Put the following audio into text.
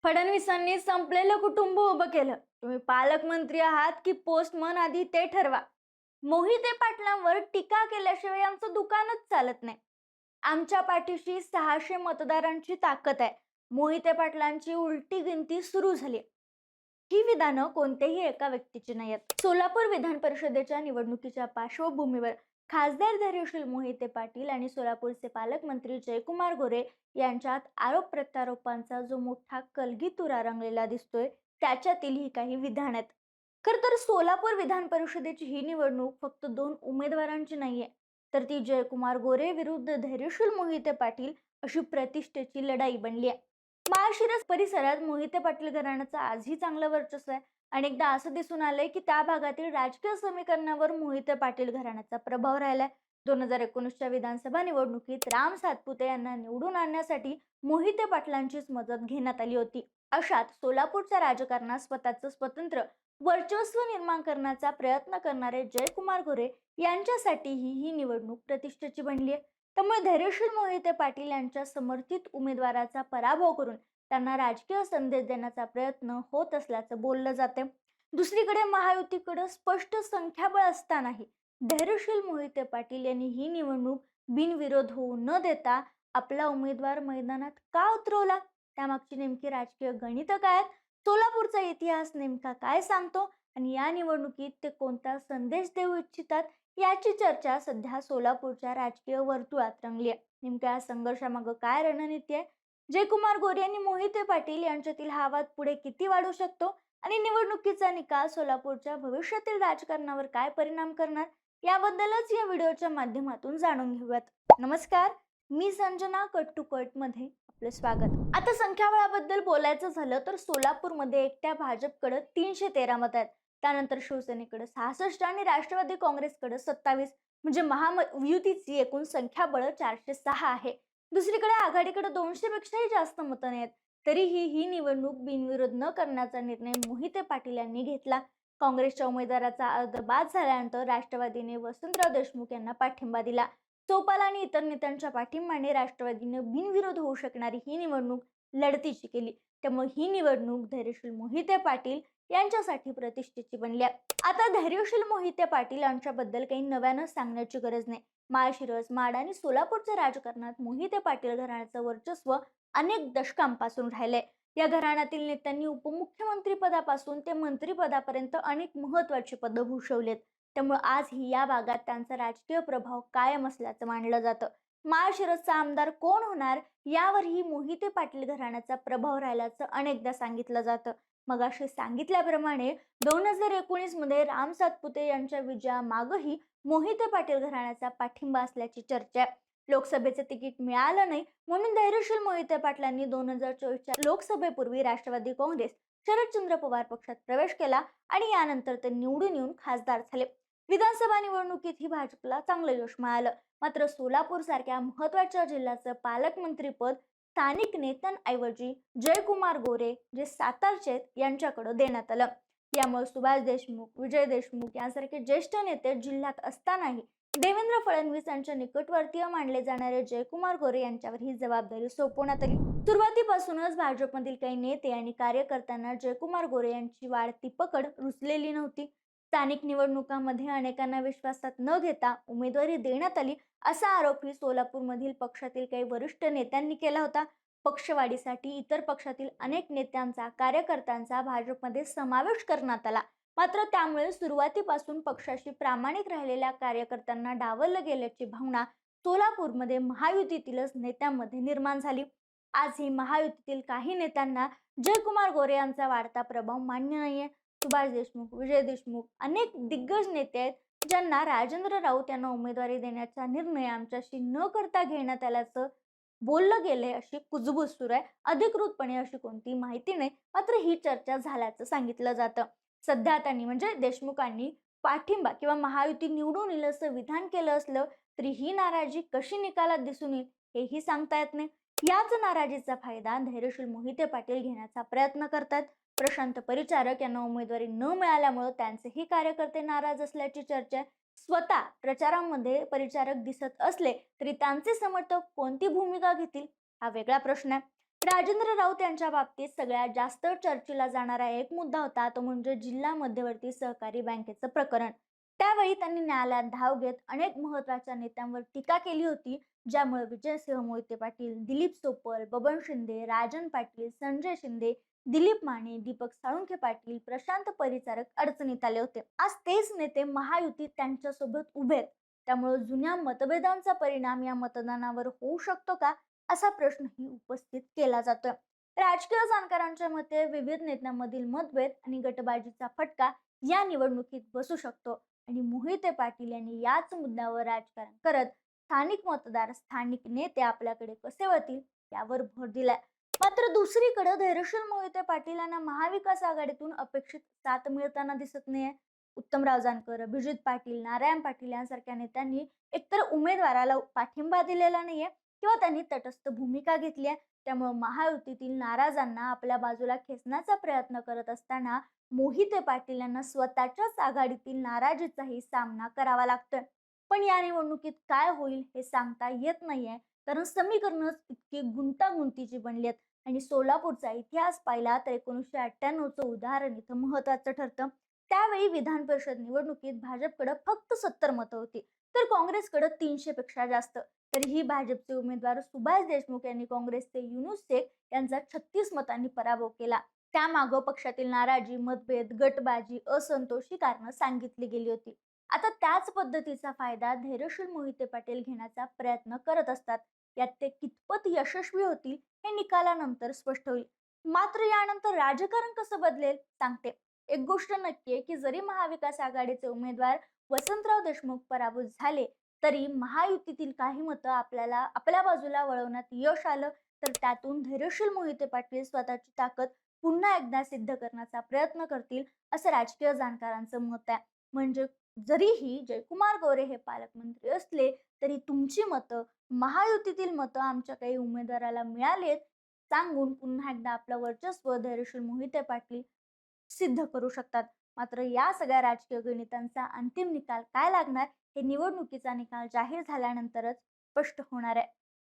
फडणवीसांनी संपलेलं कुटुंब उभं केलं. तुम्ही पालकमंत्री आहात की पोस्टमन आधी ते ठरवा. मोहिते पाटलांवर टीका केल्याशिवाय आमचं दुकानच चालत नाही. आमच्या पाठीशी 600 मतदारांची ताकद आहे. मोहिते पाटलांची उलटी गिनती सुरू झाली. ही विधानं कोणत्याही एका व्यक्तीची नाही आहेत. सोलापूर विधान परिषदेच्या निवडणुकीच्या पार्श्वभूमीवर खासदार धैर्यशील मोहिते पाटील आणि सोलापूरचे पालकमंत्री जयकुमार गोरे यांच्यात आरोप प्रत्यारोपांचा जो मोठा कलगीतुरा रंगलेला दिसतोय, त्याच्यातील ही काही विधान आहेत. खर तर सोलापूर विधान परिषदेची ही निवडणूक फक्त 2 उमेदवारांची नाहीये, तर ती जयकुमार गोरे विरुद्ध धैर्यशील मोहिते पाटील अशी प्रतिष्ठेची लढाई बनली आहे. माळशिरस परिसरात मोहिते पाटील घराण्याचं आजही चांगलं वर्चस्व आहे. अनेकदा असं दिसून आलंय की त्या भागातील राजकीय समीकरणावर मोहिते पाटील घराण्याचा प्रभाव राहिलाय. 2019च्या विधानसभा निवडणुकीत राम सातपुते यांना निवडून आणण्यासाठी मोहिते पाटलांचीच मदत घेण्यात आली होती. अशात सोलापूरच्या राजकारणात स्वतःचं स्वतंत्र वर्चस्व निर्माण करण्याचा प्रयत्न करणारे जयकुमार गोरे यांच्यासाठीही ही निवडणूक प्रतिष्ठेची बनली आहे. त्यामुळे धैर्यशील मोहिते पाटील यांच्या समर्थित उमेदवाराचा पराभव करून त्यांना राजकीय संदेश देण्याचा प्रयत्न होत असल्याचं बोललं जाते. दुसरीकडे महायुतीकडे स्पष्ट संख्याबळ असतानाही धैर्यशील मोहिते पाटील यांनी ही निवडणूक बिनविरोध होऊ न देता आपला उमेदवार मैदानात का उतरवला? त्यामागची नेमकी राजकीय गणित काय आहेत? सोलापूरचा इतिहास नेमका काय सांगतो आणि या निवडणुकीत ते कोणता संदेश देऊ इच्छितात याची चर्चा सध्या सोलापूरच्या राजकीय वर्तुळात रंगली आहे. नेमक्या या संघर्षामागे काय रणनीती आहे? जयकुमार गोरे आणि मोहिते पाटील यांच्यातील हा वाद पुढे किती वाढू शकतो आणि निवडणुकीचा निकाल सोलापूरच्या भविष्यातील राजकारणावर काय परिणाम करणार, याबद्दलच या व्हिडिओच्या माध्यमातून जाणून घेऊयात. नमस्कार, मी संजना कट टू कट मध्ये आपले स्वागत. आता संख्याबळाबद्दल बोलायचं झालं तर सोलापूरमध्ये एकट्या भाजपकडे 313 मत आहेत. त्यानंतर शिवसेनेकडे 66 आणि राष्ट्रवादी काँग्रेसकडे 27, म्हणजे महायुतीची एकूण संख्याबळ 406 आहे. दुसरीकडे आघाडीकडे 200 पेक्षाही जास्त मतं आहेत. तरीही ही निवडणूक बिनविरोध न करण्याचा निर्णय मोहिते पाटील यांनी घेतला. काँग्रेसच्या उमेदवाराचा अर्ज बाद झाल्यानंतर राष्ट्रवादीने वसंतराव देशमुख यांना पाठिंबा दिला. चौपाल आणि इतर नेत्यांच्या पाठिंबाने राष्ट्रवादीने बिनविरोध होऊ शकणारी ही निवडणूक लढतीची केली. त्यामुळे ही निवडणूक धैर्यशील मोहिते पाटील यांच्यासाठी प्रतिष्ठेची बनली. आता धैर्यशील मोहिते पाटील यांच्याबद्दल काही नव्यानं सांगण्याची गरज नाही. माळशिरस, माड आणि सोलापूरच्या राजकारणात मोहिते पाटील घराण्याचं वर्चस्व अनेक दशकांपासून राहिलंय. या घराण्यातील नेत्यांनी उपमुख्यमंत्री पदापासून ते मंत्रिपदापर्यंत अनेक महत्वाची पदं भूषवलीत. त्यामुळे आजही या भागात त्यांचा राजकीय प्रभाव कायम असल्याचं मानलं जातं. माळशिरसचा आमदार कोण होणार यावरही मोहिते पाटील घराण्याचा प्रभाव राहिल्याचं अनेकदा सांगितलं जातं. मग असे सांगितल्याप्रमाणे 2019 मध्ये राम सातपुते यांच्या विजयामागही मोहिते पाटील घराण्याचा पाठिंबा असल्याची चर्चा आहे. लोकसभेचे तिकीट मिळालं नाही म्हणून धैर्यशील मोहिते पाटलांनी 2024च्या लोकसभेपूर्वी राष्ट्रवादी काँग्रेस शरदचंद्र पवार पक्षात प्रवेश केला आणि यानंतर ते निवडून येऊन खासदार झाले. विधानसभा निवडणुकीत ही भाजपला चांगलं यश मिळालं. मात्र सोलापूर सारख्या महत्वाच्या जिल्ह्याचं पालकमंत्रीपद स्थानिक नेत्यांऐवजी जयकुमार गोरे जे सातारचे यांच्याकडे देण्यात आलं. यामुळे सुभाष देशमुख, विजय देशमुख यांसारखे ज्येष्ठ नेते जिल्ह्यात असतानाही देवेंद्र फडणवीस यांच्या निकटवर्तीय मानले जाणारे जयकुमार गोरे यांच्यावर ही जबाबदारी सोपवण्यात आली. सुरुवातीपासूनच भाजपमधील काही नेते आणि कार्यकर्त्यांना जयकुमार गोरे यांची वाढती पकड रुचलेली नव्हती. स्थानिक निवडणुकांमध्ये अनेकांना विश्वासात न घेता उमेदवारी देण्यात आली असा आरोपही सोलापूरमधील पक्षातील काही वरिष्ठ नेत्यांनी केला होता. पक्षवाढीसाठी इतर पक्षातील अनेक नेत्यांचा, कार्यकर्त्यांचा भाजपमध्ये समावेश करण्यात आला. मात्र त्यामुळे सुरुवातीपासून पक्षाशी प्रामाणिक राहिलेल्या कार्यकर्त्यांना डावललं गेल्याची भावना सोलापूरमध्ये महायुतीतीलच नेत्यांमध्ये निर्माण झाली. आजही महायुतीतील काही नेत्यांना जयकुमार गोरे यांचा वाढता प्रभाव मान्य नाहीये. सुभाष देशमुख, विजय देशमुख अनेक दिग्गज नेते आहेत ज्यांना राजेंद्र राऊत यांना उमेदवारी देण्याचा निर्णय आमच्याशी न करता घेण्यात आल्याचं बोललं गेले अशी कुजबूज सुरू आहे. अधिकृतपणे अशी कोणती माहिती नाही, मात्र ही चर्चा झाल्याचं सांगितलं जातं. सध्या त्यांनी म्हणजे देशमुखांनी पाठिंबा किंवा महायुती निवडून येईल असं विधान केलं असलं तरी ही नाराजी कशी निकालात दिसून येईल हेही सांगता येत नाही. याच नाराजीचा फायदा धैर्यशील मोहिते पाटील घेण्याचा प्रयत्न करतात. प्रशांत परिचारक यांना उमेदवारी न मिळाल्यामुळे त्यांचेही कार्यकर्ते नाराज असल्याची चर्चा आहे. स्वतः प्रचारामध्ये परिचारक दिसत असले तरी त्यांचे समर्थक कोणती भूमिका घेतील हा वेगळा प्रश्न आहे. राजेंद्र राऊत यांच्या बाबतीत सगळ्यात जास्त चर्चेला जाणारा एक मुद्दा होता तो म्हणजे जिल्हा मध्यवर्ती सहकारी बँकेचं प्रकरण. त्यावेळी त्यांनी न्यायालयात धाव घेत अनेक महत्वाच्या नेत्यांवर टीका केली होती, ज्यामुळे विजयसिंह मोहिते पाटील, दिलीप सोपल, बबन शिंदे, राजन पाटील, संजय शिंदे, दिलीप माने, दीपक साळुंखे पाटील, प्रशांत परिचारक अडचणीत आले होते. आज तेच नेते महायुतीत त्यांच्यासोबत उभे आहेत. त्यामुळे जुन्या मतभेदांचा परिणाम या मतदानावर होऊ शकतो का, असा प्रश्नही उपस्थित केला जातोय. राजकीय जाणकारांच्या मते विविध नेत्यांमधील मतभेद आणि गटबाजीचा फटका या निवडणुकीत बसू शकतो आणि मोहिते पाटील यांनी याच मुद्द्यावर राजकारण करत स्थानिक मतदार, स्थानिक नेते आपल्याकडे कसे वळतील यावर भर दिलाय. मात्र दुसरीकडे धैर्यशील मोहिते पाटील यांना महाविकास आघाडीतून अपेक्षित साथ मिळताना दिसत नाहीये. उत्तमराव जानकर, अभिजित पाटील, नारायण पाटील यांसारख्या नेत्यांनी एकतर उमेदवाराला पाठिंबा दिलेला नाहीये किंवा त्यांनी तटस्थ भूमिका घेतली आहे. त्यामुळे महायुतीतील नाराजांना आपल्या बाजूला खेचण्याचा प्रयत्न करत असताना मोहिते पाटील यांना स्वतःच्याच आघाडीतील नाराजीचाही सामना करावा लागतोय. पण या निवडणुकीत काय होईल हे सांगता येत नाहीये, कारण समीकरणच इतकी गुंतागुंतीची बनली आहेत. आणि सोलापूरचा इतिहास पाहिला तर 1998चं उदाहरण इथं महत्वाचं ठरतं. त्यावेळी विधान परिषद निवडणुकीत भाजपकडे फक्त 70 मतं होती, तर काँग्रेसकडे 300 पेक्षा जास्त. तरीही भाजपचे उमेदवार सुभाष देशमुख यांनी काँग्रेसचे युनुस शेख यांचा 36 मतांनी पराभव केला. त्यामागं पक्षातील नाराजी, मतभेद, गटबाजी, असंतोष ही कारणं सांगितली गेली होती. आता त्याच पद्धतीचा फायदा धैर्यशील मोहिते पाटील घेण्याचा प्रयत्न करत असतात. यात ते कितपत यशस्वी होतील हे निकालानंतर स्पष्ट होईल. मात्र यानंतर राजकारण कसं बदलेल सांगते. एक गोष्ट नक्की आहे की जरी महाविकास आघाडीचे उमेदवार वसंतराव देशमुख पराभूत झाले, तरी महायुतीतील काही मतं आपल्याला आपल्या बाजूला वळवण्यात यश आलं तर त्यातून धैर्यशील मोहिते पाटील स्वतःची ताकद पुन्हा एकदा सिद्ध करण्याचा प्रयत्न करतील, असं राजकीय जाणकारांचं मत आहे. म्हणजे जरीही जयकुमार गोरे हे पालकमंत्री असले तरी तुमची मतं, महायुतीतील मतं आमच्या काही उमेदवाराला मिळालेत सांगून पुन्हा एकदा आपलं वर्चस्व धैर्यशील मोहिते पाटील सिद्ध करू शकतात. मात्र या सगळ्या राजकीय गणितांचा अंतिम निकाल काय लागणार हे निवडणुकीचा निकाल जाहीर झाल्यानंतरच स्पष्ट होणार आहे.